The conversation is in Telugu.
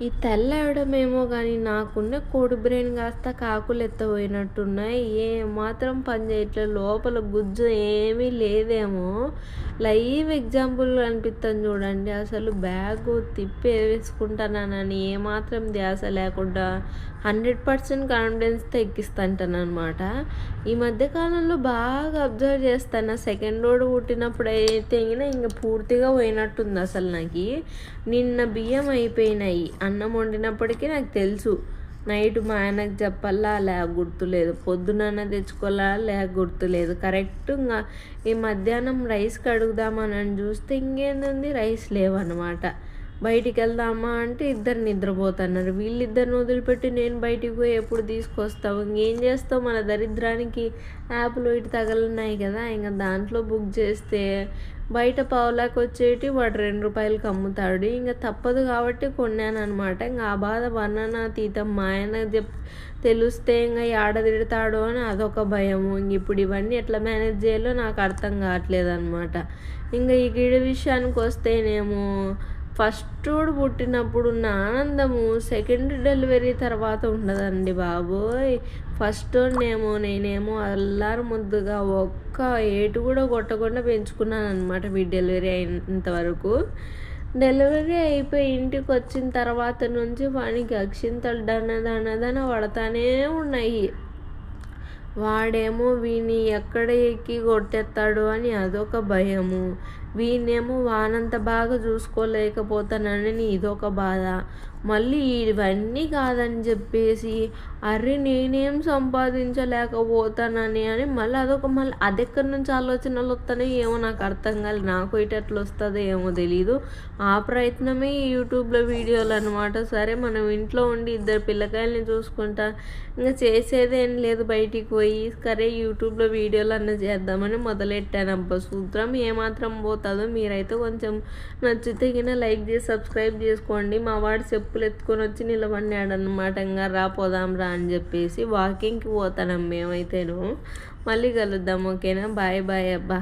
ఈ తెల్లవ్వడమేమో గానీ, నాకున్న కోడి బ్రెయిన్ కాస్త కాకులెత్తబోయినట్టున్నాయి. ఏమాత్రం పని చేయట్లే. లోపల గుజ్జు ఏమీ లేదేమో. లైవ్ ఎగ్జాంపుల్ కనిపిత్తంది చూడండి. అసలు బ్యాగు తిప్పి వేసుకుంటానని ఏమాత్రం ధ్యాస లేకుండా 100% కాన్ఫిడెన్స్‌తో ఎక్కిస్తాంటాననమాట. ఈ మధ్య కాలంలో బాగా అబ్జర్వ్ చేస్తాను. సెకండోడు పుట్టినప్పుడైతే ఇంగ పూర్తిగా పోయినట్టుంది అసలు నాకి. నిన్న బియ్యం అయిపోయినాయి. అన్నం వండినప్పటికీ నాకు తెలుసు. నైట్ మా ఆయనకు చెప్పాలా లేక గుర్తులేదు. పొద్దునన్న తెచ్చుకోవాలా లేక గుర్తులేదు. కరెక్ట్ ఈ మధ్యాహ్నం రైస్ కడుగుదామని చూస్తే ఇంకేందుంది రైస్ లేవన్నమాట. బయటికి వెళ్దామా అంటే ఇద్దరు నిద్రపోతున్నారు. వీళ్ళిద్దరిని వదిలిపెట్టి నేను బయటికి పోయి ఎప్పుడు తీసుకొస్తావు? ఇంకేం చేస్తావు? మన దరిద్రానికి యాప్లు ఇటు తగలున్నాయి కదా. ఇంకా దాంట్లో బుక్ చేస్తే బయట పావులాకి వచ్చేటి వాడు ₹2కి అమ్ముతాడు. ఇంకా తప్పదు కాబట్టి కొన్నానమాట. ఇంకా ఆ బాధ వర్ణనాతీతం. మా ఆయన తెలిస్తే ఇంకా ఏడ తిడతాడో అని అదొక భయము. ఇంక ఇప్పుడు ఇవన్నీ ఎట్లా మేనేజ్ చేయాలో నాకు అర్థం కావట్లేదు అనమాట. ఇంకా ఈ గిడి విషయానికి వస్తేనేమో ఫస్టోడు పుట్టినప్పుడు ఉన్న ఆనందము సెకండ్ డెలివరీ తర్వాత ఉండదండి బాబోయ్. ఫస్టోడినేమో నేనేమో అల్లారు ముద్దుగా ఒక్క ఏటు కూడా కొట్టకుండా పెంచుకున్నాను అనమాట వీడి డెలివరీ అయినంత వరకు. డెలివరీ అయిపోయి ఇంటికి వచ్చిన తర్వాత నుంచి వానికి అక్షింతలు దన పడతానే ఉన్నాయి. వాడేమో వీడిని ఎక్కడ ఎక్కి కొట్టేస్తాడు అని అదొక భయము. వీడినేమో వానంత బాగా చూసుకోలేకపోతానని ఇదొక బాధ. మళ్ళీ ఇవన్నీ కాదని చెప్పేసి అరే నేనేం సంపాదించలేకపోతానని అని మళ్ళీ అదెక్కడి నుంచి ఆలోచనలు వస్తాయో ఏమో నాకు అర్థం కాలేదు. నాకు ఇటు ఎట్లా వస్తుందో ఏమో తెలీదు. ఆ ప్రయత్నమే ఈ యూట్యూబ్లో వీడియోలు అనమాట. సరే మనం ఇంట్లో ఉండి ఇద్దరు పిల్లకాయలని చూసుకుంటా ఇంకా చేసేదేం లేదు బయటికి పోయి. సరే యూట్యూబ్లో వీడియోలు అన్న చేద్దామని మొదలెట్టానబ్బా. సూత్రం ఏమాత్రం పోతుందో మీరైతే కొంచెం నచ్చితే లైక్ చేసి సబ్స్క్రైబ్ చేసుకోండి. మా వాడు చెప్పులు ఎత్తుకొని వచ్చి నిలబడినాడనమాట. ఇంకా పోదాం రా అని చెప్పేసి వాకింగ్కి పోతాను మేమైతేను. మళ్ళీ కలుద్దాం ఓకేనా. బాయ్ బాయ్ అబ్బా.